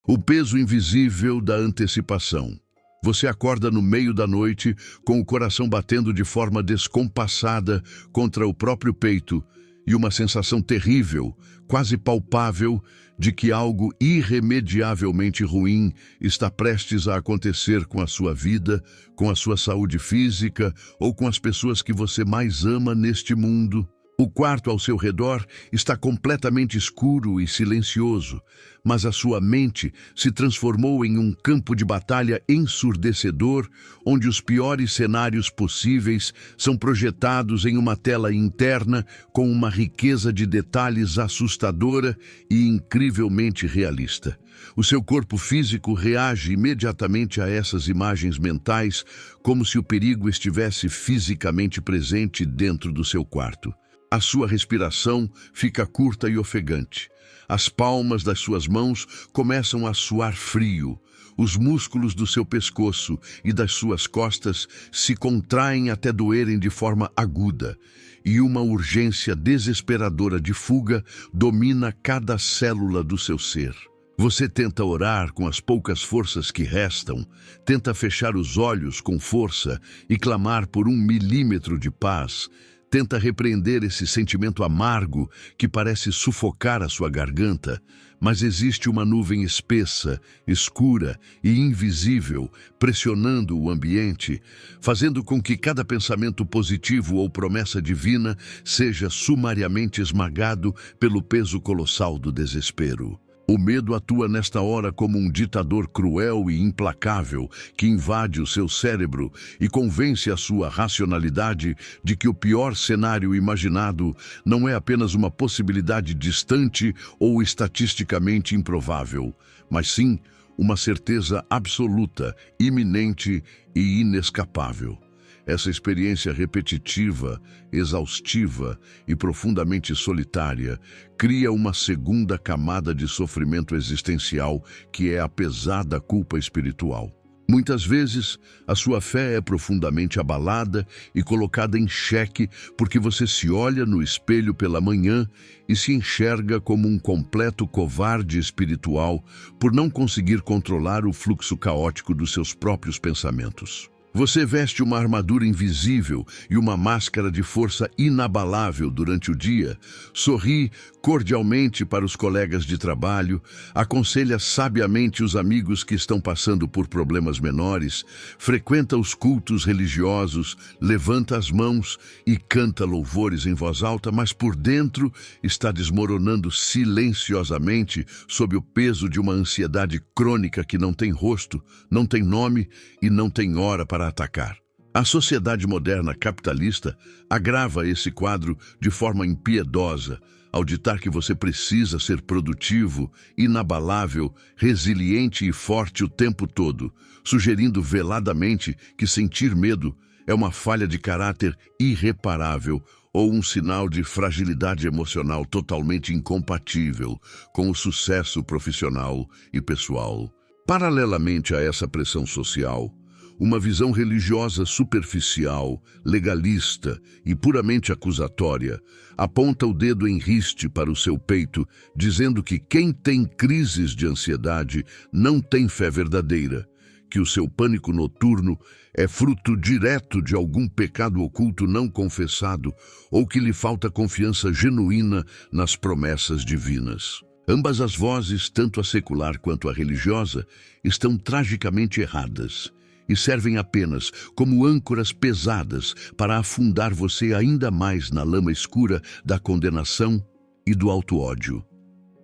O peso invisível da antecipação. Você acorda no meio da noite com o coração batendo de forma descompassada contra o próprio peito e uma sensação terrível, quase palpável, de que algo irremediavelmente ruim está prestes a acontecer com a sua vida, com a sua saúde física ou com as pessoas que você mais ama neste mundo. O quarto ao seu redor está completamente escuro e silencioso, mas a sua mente se transformou em um campo de batalha ensurdecedor, onde os piores cenários possíveis são projetados em uma tela interna com uma riqueza de detalhes assustadora e incrivelmente realista. O seu corpo físico reage imediatamente a essas imagens mentais, como se o perigo estivesse fisicamente presente dentro do seu quarto. A sua respiração fica curta e ofegante. As palmas das suas mãos começam a suar frio. Os músculos do seu pescoço e das suas costas se contraem até doerem de forma aguda. E uma urgência desesperadora de fuga domina cada célula do seu ser. Você tenta orar com as poucas forças que restam, tenta fechar os olhos com força e clamar por 1 milímetro de paz. Tenta repreender esse sentimento amargo que parece sufocar a sua garganta, mas existe uma nuvem espessa, escura e invisível pressionando o ambiente, fazendo com que cada pensamento positivo ou promessa divina seja sumariamente esmagado pelo peso colossal do desespero. O medo atua nesta hora como um ditador cruel e implacável que invade o seu cérebro e convence a sua racionalidade de que o pior cenário imaginado não é apenas uma possibilidade distante ou estatisticamente improvável, mas sim uma certeza absoluta, iminente e inescapável. Essa experiência repetitiva, exaustiva e profundamente solitária cria uma segunda camada de sofrimento existencial que é a pesada culpa espiritual. Muitas vezes, a sua fé é profundamente abalada e colocada em xeque porque você se olha no espelho pela manhã e se enxerga como um completo covarde espiritual por não conseguir controlar o fluxo caótico dos seus próprios pensamentos. Você veste uma armadura invisível e uma máscara de força inabalável durante o dia, sorri cordialmente para os colegas de trabalho, aconselha sabiamente os amigos que estão passando por problemas menores, frequenta os cultos religiosos, levanta as mãos e canta louvores em voz alta, mas por dentro está desmoronando silenciosamente sob o peso de uma ansiedade crônica que não tem rosto, não tem nome e não tem hora para atacar. A sociedade moderna capitalista agrava esse quadro de forma impiedosa, ao ditar que você precisa ser produtivo, inabalável, resiliente e forte o tempo todo, sugerindo veladamente que sentir medo é uma falha de caráter irreparável ou um sinal de fragilidade emocional totalmente incompatível com o sucesso profissional e pessoal. Paralelamente a essa pressão social, uma visão religiosa superficial, legalista e puramente acusatória aponta o dedo em riste para o seu peito, dizendo que quem tem crises de ansiedade não tem fé verdadeira, que o seu pânico noturno é fruto direto de algum pecado oculto não confessado ou que lhe falta confiança genuína nas promessas divinas. Ambas as vozes, tanto a secular quanto a religiosa, estão tragicamente erradas e servem apenas como âncoras pesadas para afundar você ainda mais na lama escura da condenação e do auto-ódio.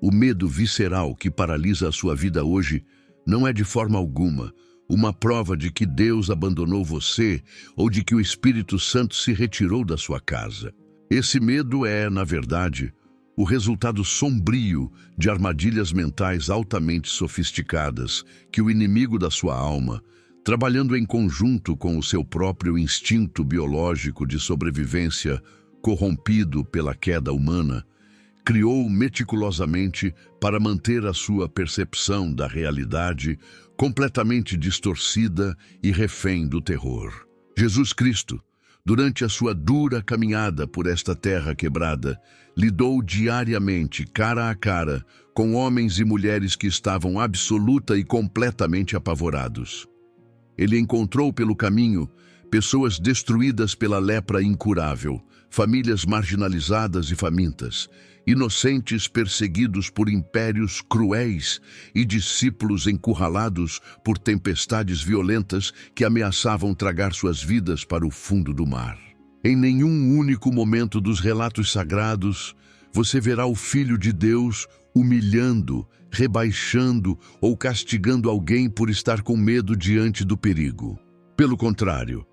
O medo visceral que paralisa a sua vida hoje não é de forma alguma uma prova de que Deus abandonou você ou de que o Espírito Santo se retirou da sua casa. Esse medo é, na verdade, o resultado sombrio de armadilhas mentais altamente sofisticadas que o inimigo da sua alma, trabalhando em conjunto com o seu próprio instinto biológico de sobrevivência corrompido pela queda humana, criou meticulosamente para manter a sua percepção da realidade completamente distorcida e refém do terror. Jesus Cristo, Durante a sua dura caminhada por esta terra quebrada, lidou diariamente, cara a cara, com homens e mulheres que estavam absoluta e completamente apavorados. Ele encontrou pelo caminho pessoas destruídas pela lepra incurável, famílias marginalizadas e famintas, inocentes perseguidos por impérios cruéis e discípulos encurralados por tempestades violentas que ameaçavam tragar suas vidas para o fundo do mar. Em nenhum único momento dos relatos sagrados, você verá o Filho de Deus humilhando, rebaixando ou castigando alguém por estar com medo diante do perigo. Pelo contrário,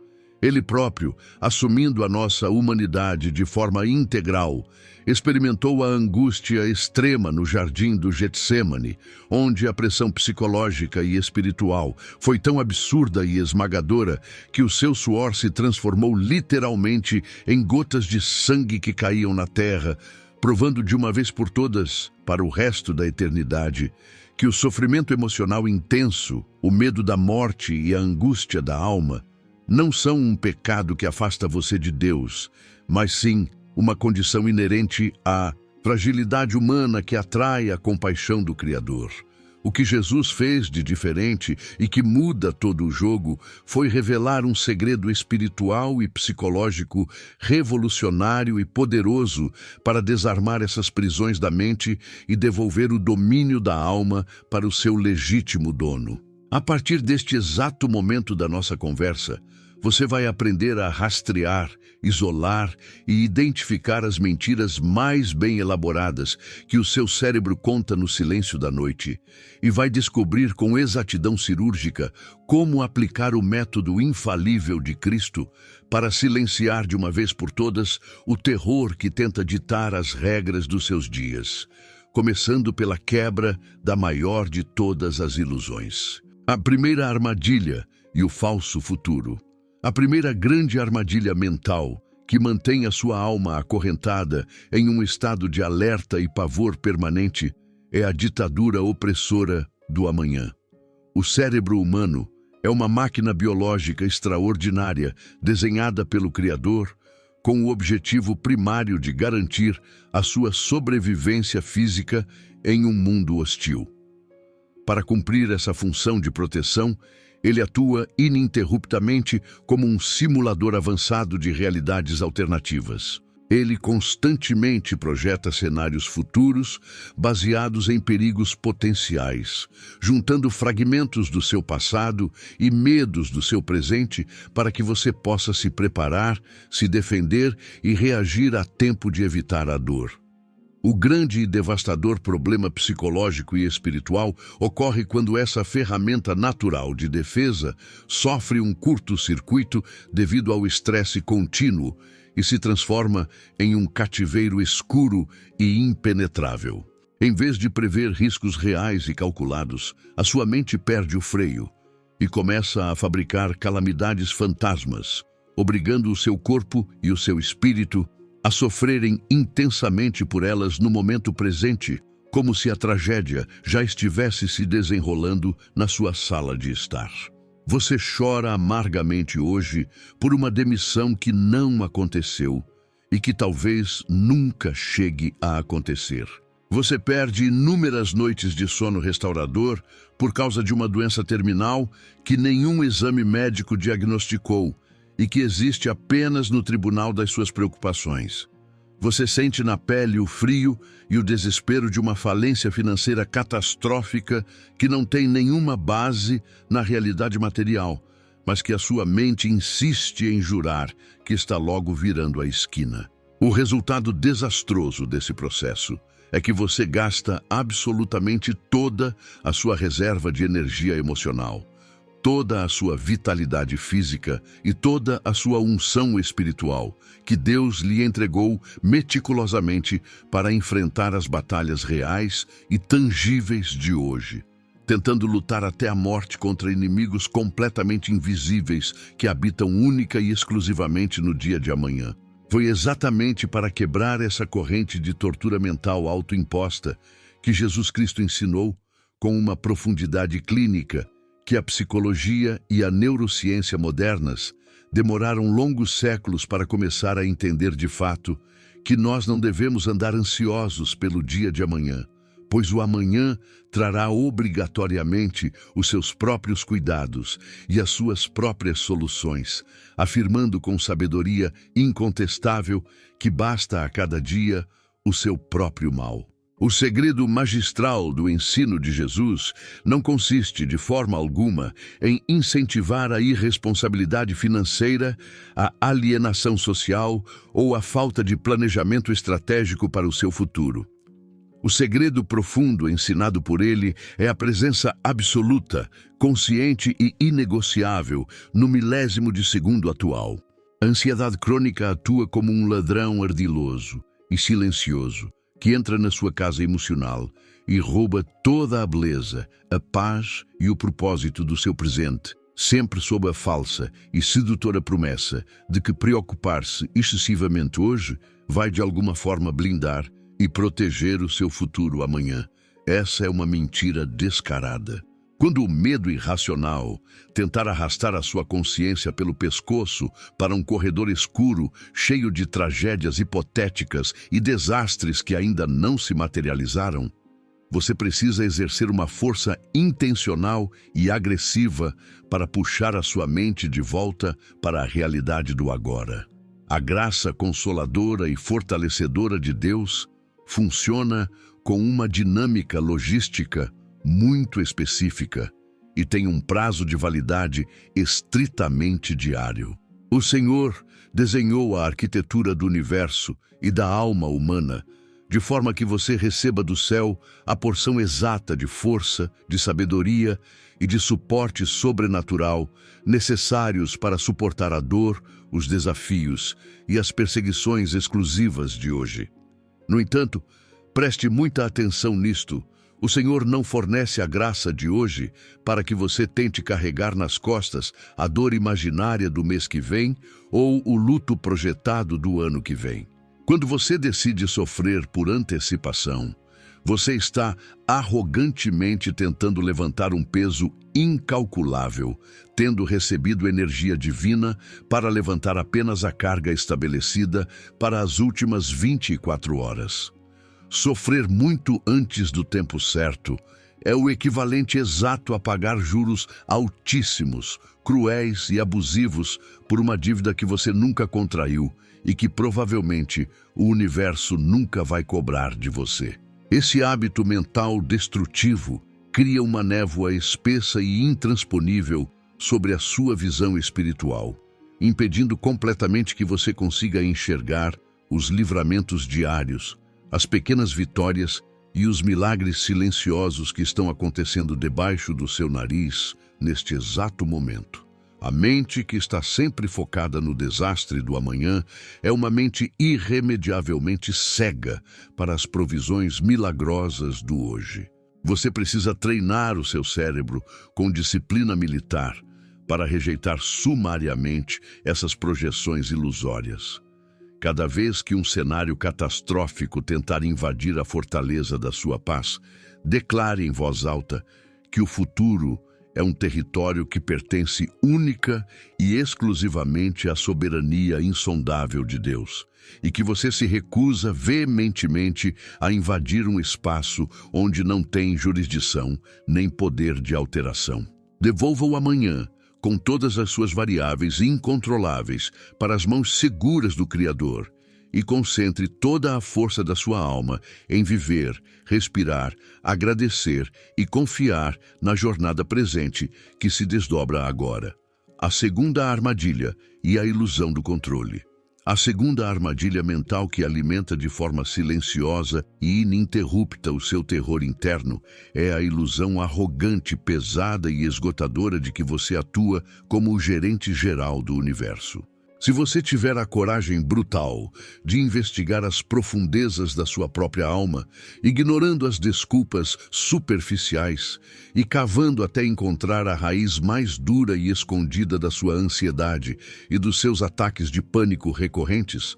Ele próprio, assumindo a nossa humanidade de forma integral, experimentou a angústia extrema no jardim do Getsêmani, onde a pressão psicológica e espiritual foi tão absurda e esmagadora que o seu suor se transformou literalmente em gotas de sangue que caíam na terra, provando de uma vez por todas, para o resto da eternidade, que o sofrimento emocional intenso, o medo da morte e a angústia da alma não são um pecado que afasta você de Deus, mas sim uma condição inerente à fragilidade humana que atrai a compaixão do Criador. O que Jesus fez de diferente e que muda todo o jogo foi revelar um segredo espiritual e psicológico revolucionário e poderoso para desarmar essas prisões da mente e devolver o domínio da alma para o seu legítimo dono. A partir deste exato momento da nossa conversa, você vai aprender a rastrear, isolar e identificar as mentiras mais bem elaboradas que o seu cérebro conta no silêncio da noite e vai descobrir com exatidão cirúrgica como aplicar o método infalível de Cristo para silenciar de uma vez por todas o terror que tenta ditar as regras dos seus dias, começando pela quebra da maior de todas as ilusões. A primeira armadilha e o falso futuro. A primeira grande armadilha mental que mantém a sua alma acorrentada em um estado de alerta e pavor permanente é a ditadura opressora do amanhã. O cérebro humano é uma máquina biológica extraordinária desenhada pelo Criador com o objetivo primário de garantir a sua sobrevivência física em um mundo hostil. Para cumprir essa função de proteção, ele atua ininterruptamente como um simulador avançado de realidades alternativas. Ele constantemente projeta cenários futuros baseados em perigos potenciais, juntando fragmentos do seu passado e medos do seu presente para que você possa se preparar, se defender e reagir a tempo de evitar a dor. O grande e devastador problema psicológico e espiritual ocorre quando essa ferramenta natural de defesa sofre um curto-circuito devido ao estresse contínuo e se transforma em um cativeiro escuro e impenetrável. Em vez de prever riscos reais e calculados, a sua mente perde o freio e começa a fabricar calamidades fantasmas, obrigando o seu corpo e o seu espírito a sofrerem intensamente por elas no momento presente, como se a tragédia já estivesse se desenrolando na sua sala de estar. Você chora amargamente hoje por uma demissão que não aconteceu e que talvez nunca chegue a acontecer. Você perde inúmeras noites de sono restaurador por causa de uma doença terminal que nenhum exame médico diagnosticou e que existe apenas no tribunal das suas preocupações. Você sente na pele o frio e o desespero de uma falência financeira catastrófica que não tem nenhuma base na realidade material, mas que a sua mente insiste em jurar que está logo virando a esquina. O resultado desastroso desse processo é que você gasta absolutamente toda a sua reserva de energia emocional, toda a sua vitalidade física e toda a sua unção espiritual, que Deus lhe entregou meticulosamente para enfrentar as batalhas reais e tangíveis de hoje, tentando lutar até a morte contra inimigos completamente invisíveis que habitam única e exclusivamente no dia de amanhã. Foi exatamente para quebrar essa corrente de tortura mental autoimposta que Jesus Cristo ensinou, com uma profundidade clínica, que a psicologia e a neurociência modernas demoraram longos séculos para começar a entender de fato que nós não devemos andar ansiosos pelo dia de amanhã, pois o amanhã trará obrigatoriamente os seus próprios cuidados e as suas próprias soluções, afirmando com sabedoria incontestável que basta a cada dia o seu próprio mal. O segredo magistral do ensino de Jesus não consiste, de forma alguma, em incentivar a irresponsabilidade financeira, a alienação social ou a falta de planejamento estratégico para o seu futuro. O segredo profundo ensinado por ele é a presença absoluta, consciente e inegociável no milésimo de segundo atual. A ansiedade crônica atua como um ladrão ardiloso e silencioso, que entra na sua casa emocional e rouba toda a beleza, a paz e o propósito do seu presente, sempre sob a falsa e sedutora promessa de que preocupar-se excessivamente hoje vai de alguma forma blindar e proteger o seu futuro amanhã. Essa é uma mentira descarada. Quando o medo irracional tentar arrastar a sua consciência pelo pescoço para um corredor escuro, cheio de tragédias hipotéticas e desastres que ainda não se materializaram, você precisa exercer uma força intencional e agressiva para puxar a sua mente de volta para a realidade do agora. A graça consoladora e fortalecedora de Deus funciona com uma dinâmica logística muito específica e tem um prazo de validade estritamente diário. O Senhor desenhou a arquitetura do universo e da alma humana de forma que você receba do céu a porção exata de força, de sabedoria e de suporte sobrenatural necessários para suportar a dor, os desafios e as perseguições exclusivas de hoje. No entanto, preste muita atenção nisto. O Senhor não fornece a graça de hoje para que você tente carregar nas costas a dor imaginária do mês que vem ou o luto projetado do ano que vem. Quando você decide sofrer por antecipação, você está arrogantemente tentando levantar um peso incalculável, tendo recebido energia divina para levantar apenas a carga estabelecida para as últimas 24 horas. Sofrer muito antes do tempo certo é o equivalente exato a pagar juros altíssimos, cruéis e abusivos por uma dívida que você nunca contraiu e que provavelmente o universo nunca vai cobrar de você. Esse hábito mental destrutivo cria uma névoa espessa e intransponível sobre a sua visão espiritual, impedindo completamente que você consiga enxergar os livramentos diários, as pequenas vitórias e os milagres silenciosos que estão acontecendo debaixo do seu nariz neste exato momento. A mente que está sempre focada no desastre do amanhã é uma mente irremediavelmente cega para as provisões milagrosas do hoje. Você precisa treinar o seu cérebro com disciplina militar para rejeitar sumariamente essas projeções ilusórias. Cada vez que um cenário catastrófico tentar invadir a fortaleza da sua paz, declare em voz alta que o futuro é um território que pertence única e exclusivamente à soberania insondável de Deus, e que você se recusa veementemente a invadir um espaço onde não tem jurisdição nem poder de alteração. Devolva o amanhã, com todas as suas variáveis incontroláveis, para as mãos seguras do Criador e concentre toda a força da sua alma em viver, respirar, agradecer e confiar na jornada presente que se desdobra agora. A segunda armadilha e a ilusão do controle. A segunda armadilha mental que alimenta de forma silenciosa e ininterrupta o seu terror interno é a ilusão arrogante, pesada e esgotadora de que você atua como o gerente geral do universo. Se você tiver a coragem brutal de investigar as profundezas da sua própria alma, ignorando as desculpas superficiais e cavando até encontrar a raiz mais dura e escondida da sua ansiedade e dos seus ataques de pânico recorrentes,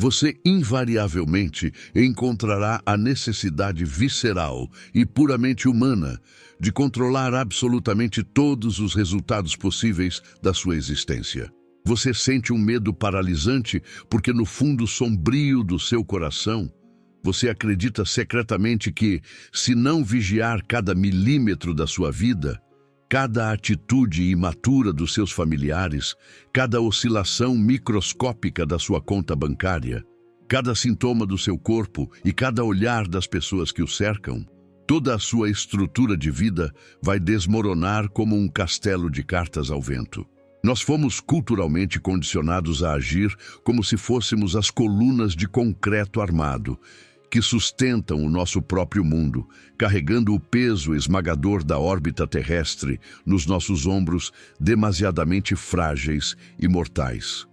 você invariavelmente encontrará a necessidade visceral e puramente humana de controlar absolutamente todos os resultados possíveis da sua existência. Você sente um medo paralisante porque no fundo sombrio do seu coração, você acredita secretamente que, se não vigiar cada milímetro da sua vida, cada atitude imatura dos seus familiares, cada oscilação microscópica da sua conta bancária, cada sintoma do seu corpo e cada olhar das pessoas que o cercam, toda a sua estrutura de vida vai desmoronar como um castelo de cartas ao vento. Nós fomos culturalmente condicionados a agir como se fôssemos as colunas de concreto armado, que sustentam o nosso próprio mundo, carregando o peso esmagador da órbita terrestre nos nossos ombros demasiadamente frágeis e mortais.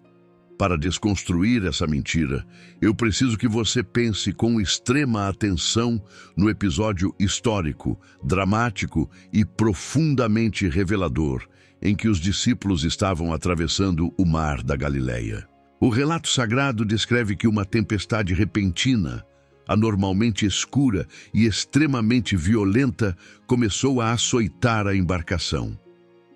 Para desconstruir essa mentira, eu preciso que você pense com extrema atenção no episódio histórico, dramático e profundamente revelador em que os discípulos estavam atravessando o mar da Galileia. O relato sagrado descreve que uma tempestade repentina, anormalmente escura e extremamente violenta, começou a açoitar a embarcação.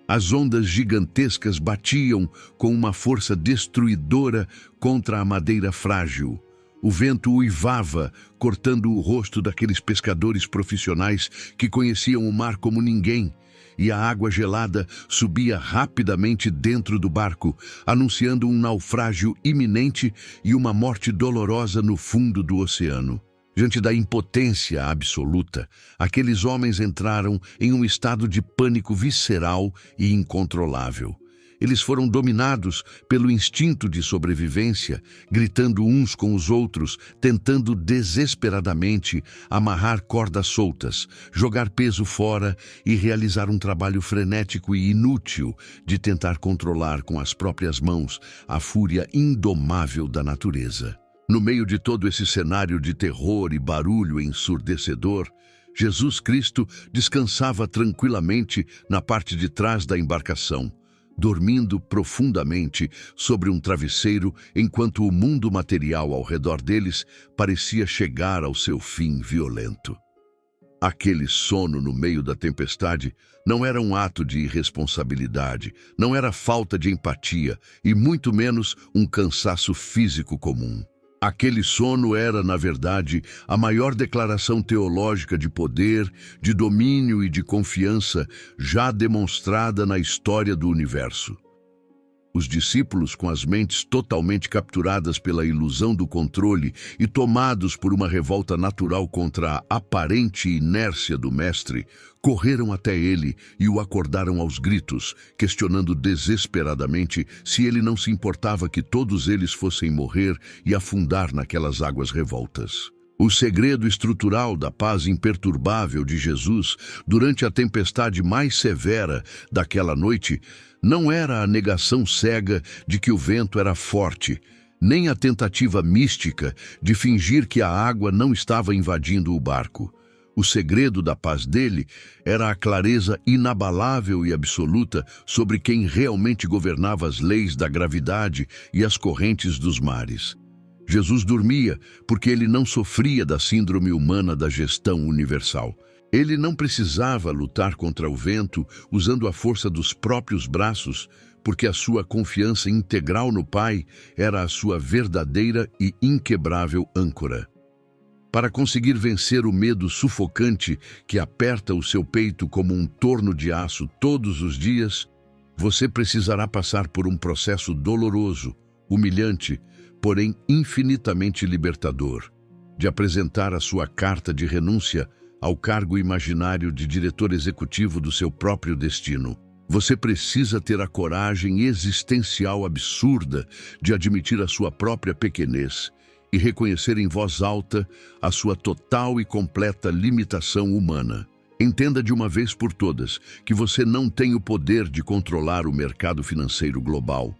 As ondas gigantescas batiam com uma força destruidora contra a madeira frágil. O vento uivava, cortando o rosto daqueles pescadores profissionais que conheciam o mar como ninguém, e a água gelada subia rapidamente dentro do barco, anunciando um naufrágio iminente e uma morte dolorosa no fundo do oceano. Diante da impotência absoluta, aqueles homens entraram em um estado de pânico visceral e incontrolável. Eles foram dominados pelo instinto de sobrevivência, gritando uns com os outros, tentando desesperadamente amarrar cordas soltas, jogar peso fora e realizar um trabalho frenético e inútil de tentar controlar com as próprias mãos a fúria indomável da natureza. No meio de todo esse cenário de terror e barulho ensurdecedor, Jesus Cristo descansava tranquilamente na parte de trás da embarcação, dormindo profundamente sobre um travesseiro enquanto o mundo material ao redor deles parecia chegar ao seu fim violento. Aquele sono no meio da tempestade não era um ato de irresponsabilidade, não era falta de empatia e muito menos um cansaço físico comum. Aquele sono era, na verdade, a maior declaração teológica de poder, de domínio e de confiança já demonstrada na história do universo. Os discípulos, com as mentes totalmente capturadas pela ilusão do controle e tomados por uma revolta natural contra a aparente inércia do Mestre, correram até ele e o acordaram aos gritos, questionando desesperadamente se ele não se importava que todos eles fossem morrer e afundar naquelas águas revoltas. O segredo estrutural da paz imperturbável de Jesus durante a tempestade mais severa daquela noite não era a negação cega de que o vento era forte, nem a tentativa mística de fingir que a água não estava invadindo o barco. O segredo da paz dele era a clareza inabalável e absoluta sobre quem realmente governava as leis da gravidade e as correntes dos mares. Jesus dormia porque ele não sofria da síndrome humana da gestão universal. Ele não precisava lutar contra o vento usando a força dos próprios braços, porque a sua confiança integral no Pai era a sua verdadeira e inquebrável âncora. Para conseguir vencer o medo sufocante que aperta o seu peito como um torno de aço todos os dias, você precisará passar por um processo doloroso, humilhante, porém infinitamente libertador, de apresentar a sua carta de renúncia ao cargo imaginário de diretor executivo do seu próprio destino. Você precisa ter a coragem existencial absurda de admitir a sua própria pequenez e reconhecer em voz alta a sua total e completa limitação humana. Entenda de uma vez por todas que você não tem o poder de controlar o mercado financeiro global.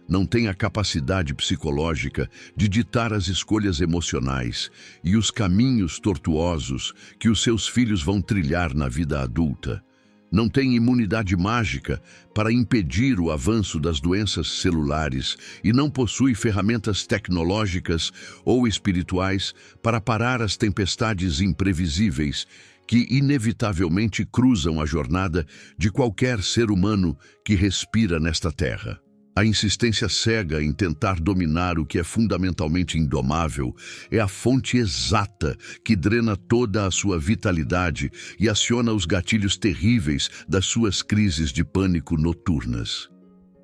Não tem a capacidade psicológica de ditar as escolhas emocionais e os caminhos tortuosos que os seus filhos vão trilhar na vida adulta. Não tem imunidade mágica para impedir o avanço das doenças celulares e não possui ferramentas tecnológicas ou espirituais para parar as tempestades imprevisíveis que inevitavelmente cruzam a jornada de qualquer ser humano que respira nesta terra. A insistência cega em tentar dominar o que é fundamentalmente indomável é a fonte exata que drena toda a sua vitalidade e aciona os gatilhos terríveis das suas crises de pânico noturnas.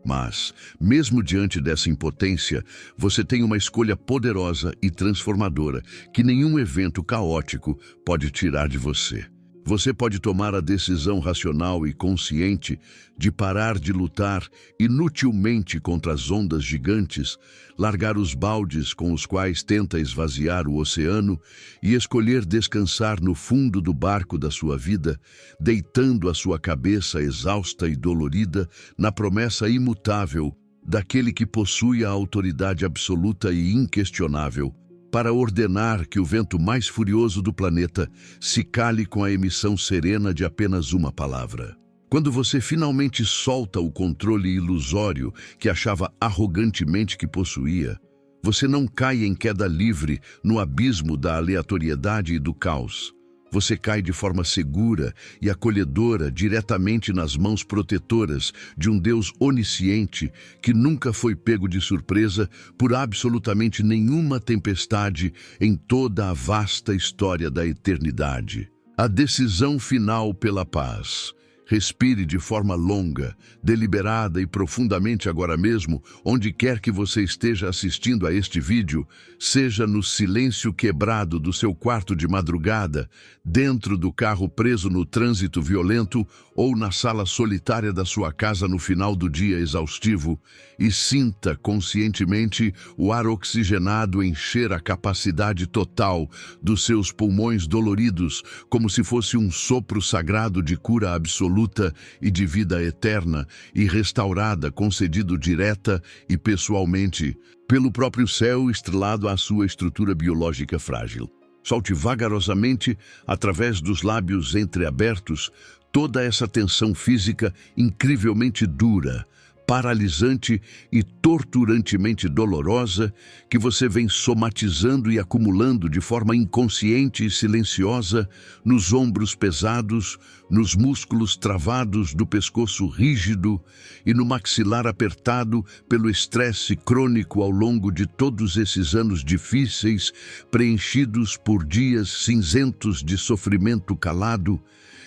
Mas, mesmo diante dessa impotência, você tem uma escolha poderosa e transformadora que nenhum evento caótico pode tirar de você. Você pode tomar a decisão racional e consciente de parar de lutar inutilmente contra as ondas gigantes, largar os baldes com os quais tenta esvaziar o oceano e escolher descansar no fundo do barco da sua vida, deitando a sua cabeça exausta e dolorida na promessa imutável daquele que possui a autoridade absoluta e inquestionável para ordenar que o vento mais furioso do planeta se cale com a emissão serena de apenas uma palavra. Quando você finalmente solta o controle ilusório que achava arrogantemente que possuía, você não cai em queda livre no abismo da aleatoriedade e do caos. Você cai de forma segura e acolhedora diretamente nas mãos protetoras de um Deus onisciente que nunca foi pego de surpresa por absolutamente nenhuma tempestade em toda a vasta história da eternidade. A decisão final pela paz. Respire de forma longa, deliberada e profundamente agora mesmo, onde quer que você esteja assistindo a este vídeo, seja no silêncio quebrado do seu quarto de madrugada, dentro do carro preso no trânsito violento ou na sala solitária da sua casa no final do dia exaustivo, e sinta conscientemente o ar oxigenado encher a capacidade total dos seus pulmões doloridos, como se fosse um sopro sagrado de cura absoluta e de vida eterna e restaurada, concedido direta e pessoalmente pelo próprio céu estrelado à sua estrutura biológica frágil. Solte vagarosamente, através dos lábios entreabertos, toda essa tensão física incrivelmente dura, paralisante e torturantemente dolorosa que você vem somatizando e acumulando de forma inconsciente e silenciosa nos ombros pesados, nos músculos travados do pescoço rígido e no maxilar apertado pelo estresse crônico ao longo de todos esses anos difíceis, preenchidos por dias cinzentos de sofrimento calado,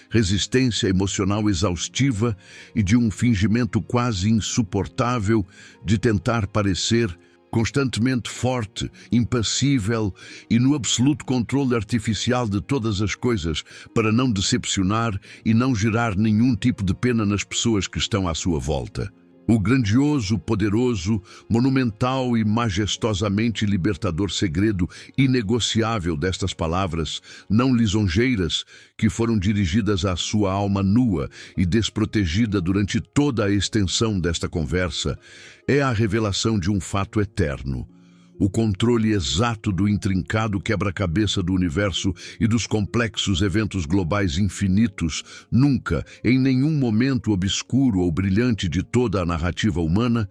resistência emocional exaustiva e de um fingimento quase insuportável de tentar parecer constantemente forte, impassível e no absoluto controle artificial de todas as coisas para não decepcionar e não gerar nenhum tipo de pena nas pessoas que estão à sua volta. O grandioso, poderoso, monumental e majestosamente libertador segredo inegociável destas palavras, não lisonjeiras, que foram dirigidas à sua alma nua e desprotegida durante toda a extensão desta conversa, é a revelação de um fato eterno. O controle exato do intrincado quebra-cabeça do universo e dos complexos eventos globais infinitos nunca, em nenhum momento obscuro ou brilhante de toda a narrativa humana,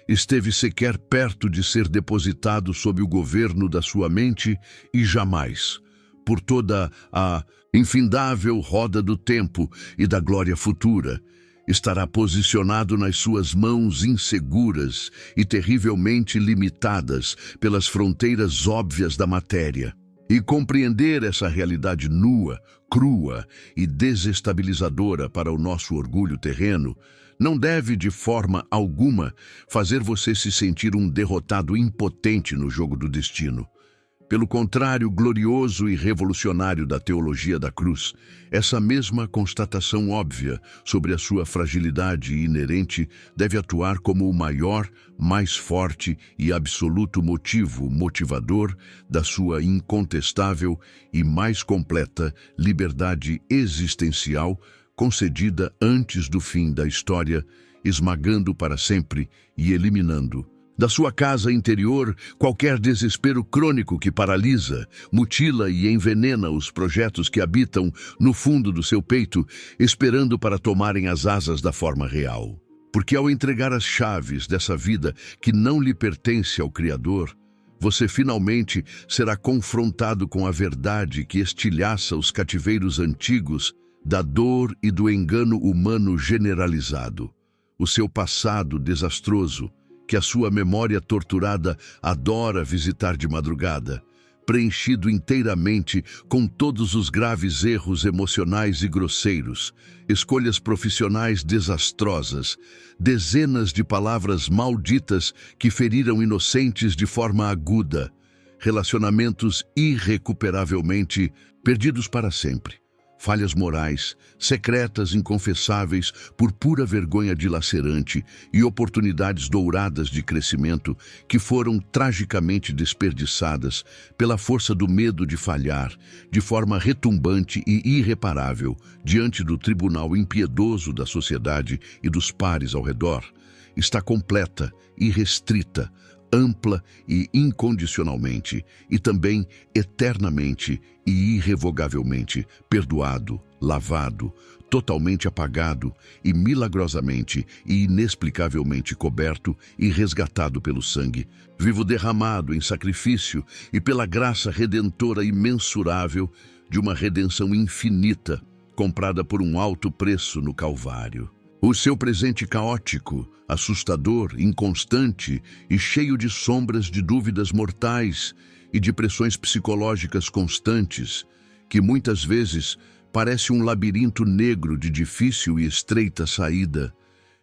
esteve sequer perto de ser depositado sob o governo da sua mente e jamais, por toda a infindável roda do tempo e da glória futura, estará posicionado nas suas mãos inseguras e terrivelmente limitadas pelas fronteiras óbvias da matéria. E compreender essa realidade nua, crua e desestabilizadora para o nosso orgulho terreno não deve, de forma alguma, fazer você se sentir um derrotado impotente no jogo do destino. Pelo contrário glorioso e revolucionário da teologia da cruz, essa mesma constatação óbvia sobre a sua fragilidade inerente deve atuar como o maior, mais forte e absoluto motivador da sua incontestável e mais completa liberdade existencial concedida antes do fim da história, esmagando para sempre e eliminando Da sua casa interior, qualquer desespero crônico que paralisa, mutila e envenena os projetos que habitam no fundo do seu peito, esperando para tomarem as asas da forma real. Porque ao entregar as chaves dessa vida que não lhe pertence ao Criador, você finalmente será confrontado com a verdade que estilhaça os cativeiros antigos da dor e do engano humano generalizado. O seu passado desastroso, que a sua memória torturada adora visitar de madrugada, preenchido inteiramente com todos os graves erros emocionais e grosseiros, escolhas profissionais desastrosas, dezenas de palavras malditas que feriram inocentes de forma aguda, relacionamentos irrecuperavelmente perdidos para sempre. Falhas morais, secretas inconfessáveis por pura vergonha dilacerante e oportunidades douradas de crescimento que foram tragicamente desperdiçadas pela força do medo de falhar, de forma retumbante e irreparável, diante do tribunal impiedoso da sociedade e dos pares ao redor. Está completa, irrestrita, ampla e incondicionalmente, e também eternamente e irrevogavelmente perdoado, lavado, totalmente apagado e milagrosamente e inexplicavelmente coberto e resgatado pelo sangue, vivo derramado em sacrifício e pela graça redentora imensurável de uma redenção infinita, comprada por um alto preço no Calvário. O seu presente caótico, assustador, inconstante e cheio de sombras de dúvidas mortais e de pressões psicológicas constantes, que muitas vezes parece um labirinto negro de difícil e estreita saída,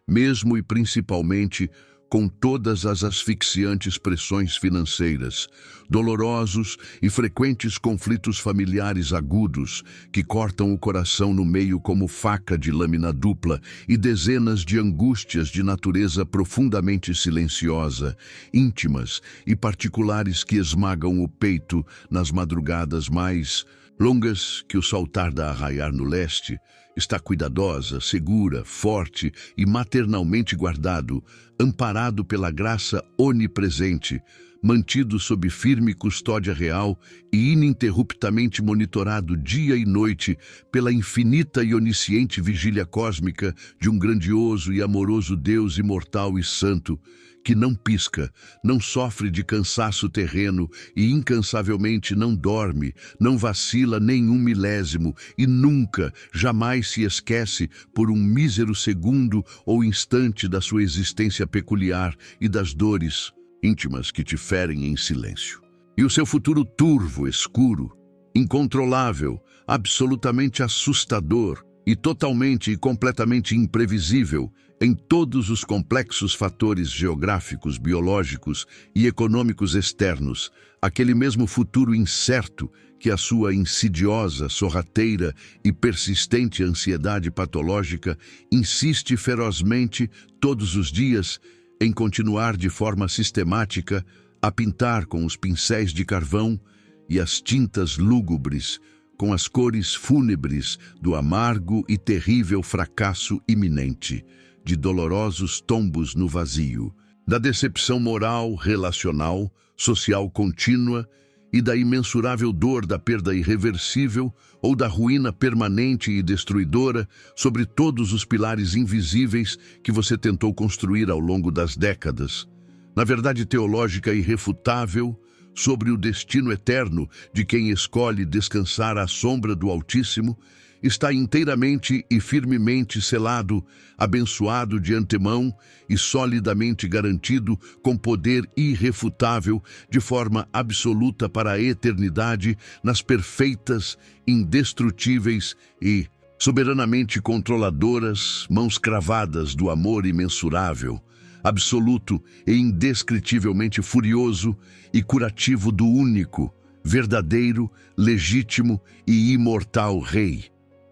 mesmo e principalmente com todas as asfixiantes pressões financeiras, dolorosos e frequentes conflitos familiares agudos que cortam o coração no meio como faca de lâmina dupla e dezenas de angústias de natureza profundamente silenciosa, íntimas e particulares que esmagam o peito nas madrugadas mais longas que o sol tarda a raiar no leste. Está cuidadosa, segura, forte e maternalmente guardado, amparado pela graça onipresente, mantido sob firme custódia real e ininterruptamente monitorado dia e noite pela infinita e onisciente vigília cósmica de um grandioso e amoroso Deus imortal e santo, que não pisca, não sofre de cansaço terreno e incansavelmente não dorme, não vacila nem um milésimo e nunca, jamais se esquece por um mísero segundo ou instante da sua existência peculiar e das dores íntimas que te ferem em silêncio. E o seu futuro turvo, escuro, incontrolável, absolutamente assustador e totalmente e completamente imprevisível em todos os complexos fatores geográficos, biológicos e econômicos externos, aquele mesmo futuro incerto que a sua insidiosa, sorrateira e persistente ansiedade patológica insiste ferozmente todos os dias em continuar de forma sistemática a pintar com os pincéis de carvão e as tintas lúgubres, com as cores fúnebres do amargo e terrível fracasso iminente, de dolorosos tombos no vazio, da decepção moral, relacional, social contínua e da imensurável dor da perda irreversível ou da ruína permanente e destruidora sobre todos os pilares invisíveis que você tentou construir ao longo das décadas. Na verdade teológica irrefutável sobre o destino eterno de quem escolhe descansar à sombra do Altíssimo, está inteiramente e firmemente selado, abençoado de antemão e solidamente garantido com poder irrefutável de forma absoluta para a eternidade nas perfeitas, indestrutíveis e soberanamente controladoras mãos cravadas do amor imensurável, absoluto e indescritivelmente furioso e curativo do único, verdadeiro, legítimo e imortal Rei.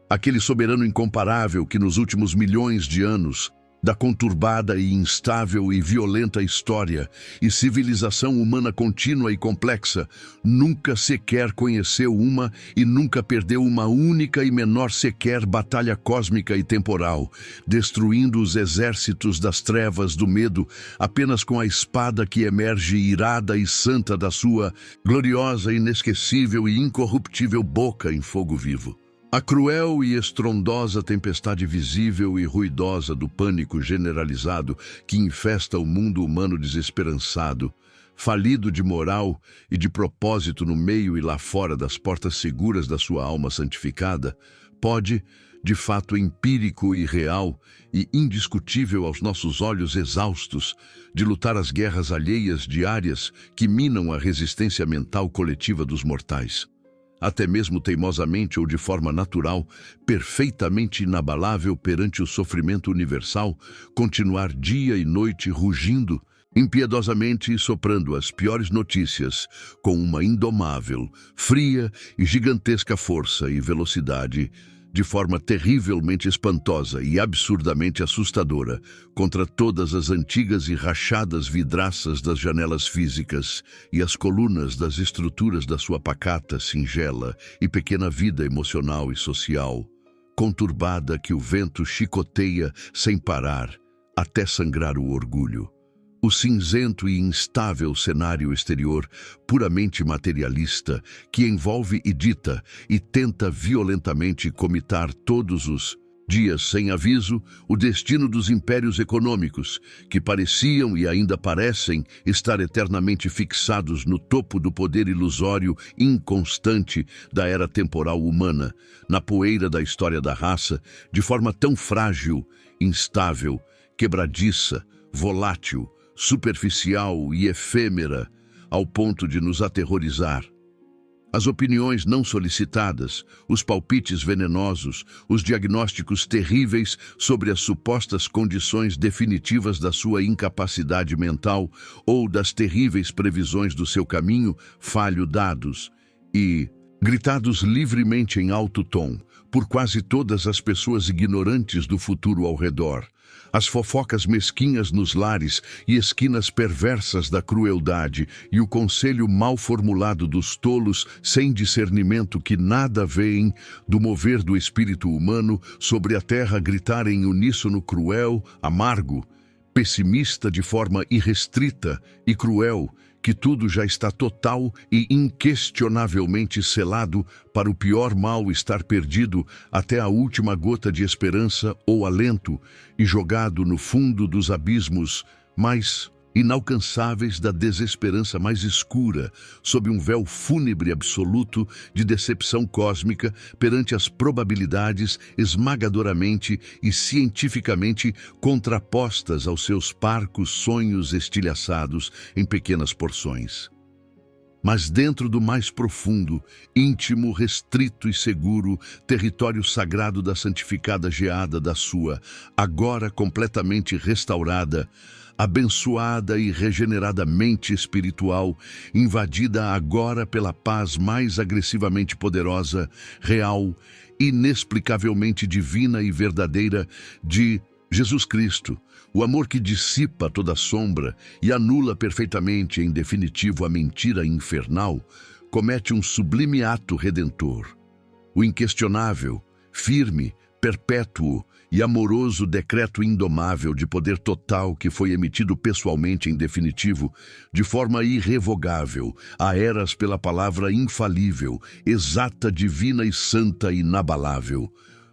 Aquele soberano incomparável que nos últimos milhões de anos da conturbada e instável e violenta história e civilização humana contínua e complexa, nunca sequer conheceu uma e nunca perdeu uma única e menor sequer batalha cósmica e temporal, destruindo os exércitos das trevas do medo apenas com a espada que emerge irada e santa da sua gloriosa, inesquecível e incorruptível boca em fogo vivo. A cruel e estrondosa tempestade visível e ruidosa do pânico generalizado que infesta o mundo humano desesperançado, falido de moral e de propósito no meio e lá fora das portas seguras da sua alma santificada, pode, de fato empírico e real e indiscutível aos nossos olhos exaustos, de lutar as guerras alheias diárias que minam a resistência mental coletiva dos mortais. Até mesmo teimosamente ou de forma natural, perfeitamente inabalável perante o sofrimento universal, continuar dia e noite rugindo, impiedosamente e soprando as piores notícias, com uma indomável, fria e gigantesca força e velocidade, de forma terrivelmente espantosa e absurdamente assustadora, contra todas as antigas e rachadas vidraças das janelas físicas e as colunas das estruturas da sua pacata, singela e pequena vida emocional e social, conturbada que o vento chicoteia sem parar, até sangrar o orgulho. O cinzento e instável cenário exterior, puramente materialista, que envolve e dita e tenta violentamente comitar todos os dias sem aviso o destino dos impérios econômicos, que pareciam e ainda parecem estar eternamente fixados no topo do poder ilusório inconstante da era temporal humana, na poeira da história da raça, de forma tão frágil, instável, quebradiça, volátil, superficial e efêmera, ao ponto de nos aterrorizar. As opiniões não solicitadas, os palpites venenosos, os diagnósticos terríveis sobre as supostas condições definitivas da sua incapacidade mental ou das terríveis previsões do seu caminho falho dados e gritados livremente em alto tom por quase todas as pessoas ignorantes do futuro ao redor. As fofocas mesquinhas nos lares e esquinas perversas da crueldade e o conselho mal formulado dos tolos sem discernimento que nada veem do mover do espírito humano sobre a terra gritar em uníssono cruel, amargo, pessimista de forma irrestrita e cruel, que tudo já está total e inquestionavelmente selado para o pior mal estar perdido até a última gota de esperança ou alento e jogado no fundo dos abismos mais inalcançáveis da desesperança mais escura, sob um véu fúnebre absoluto de decepção cósmica perante as probabilidades esmagadoramente e cientificamente contrapostas aos seus parcos sonhos estilhaçados em pequenas porções. Mas dentro do mais profundo, íntimo, restrito e seguro território sagrado da santificada geada da sua, agora completamente restaurada, abençoada e regenerada mente espiritual, invadida agora pela paz mais agressivamente poderosa, real, inexplicavelmente divina e verdadeira de Jesus Cristo, o amor que dissipa toda sombra e anula perfeitamente, em definitivo, a mentira infernal, comete um sublime ato redentor. O inquestionável, firme, perpétuo e amoroso decreto indomável de poder total que foi emitido pessoalmente em definitivo, de forma irrevogável, a eras pela palavra infalível, exata, divina e santa e inabalável.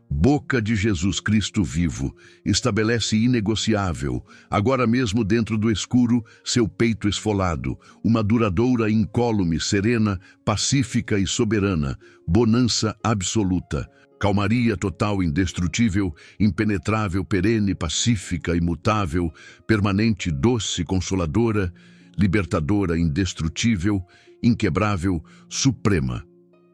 Boca de Jesus Cristo vivo, estabelece inegociável, agora mesmo dentro do escuro, seu peito esfolado, uma duradoura incólume, serena, pacífica e soberana, bonança absoluta, calmaria total, indestrutível, impenetrável, perene, pacífica, imutável, permanente, doce, consoladora, libertadora, indestrutível, inquebrável, suprema.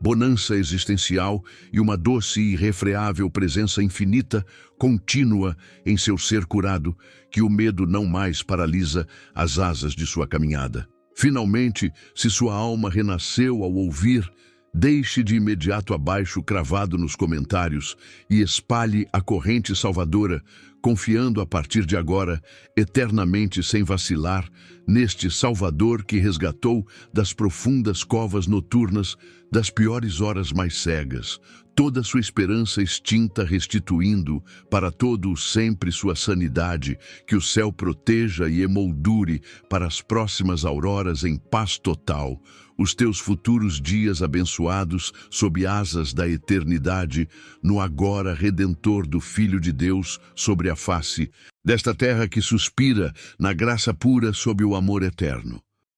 Bonança existencial e uma doce e irrefreável presença infinita, contínua em seu ser curado, que o medo não mais paralisa as asas de sua caminhada. Finalmente, se sua alma renasceu ao ouvir, deixe de imediato abaixo cravado nos comentários e espalhe a corrente salvadora, confiando a partir de agora, eternamente sem vacilar, neste Salvador que resgatou das profundas covas noturnas, das piores horas mais cegas, toda sua esperança extinta restituindo para todo o sempre sua sanidade, que o céu proteja e emoldure para as próximas auroras em paz total, os teus futuros dias abençoados sob asas da eternidade, no agora redentor do Filho de Deus sobre a face desta terra que suspira na graça pura sob o amor eterno.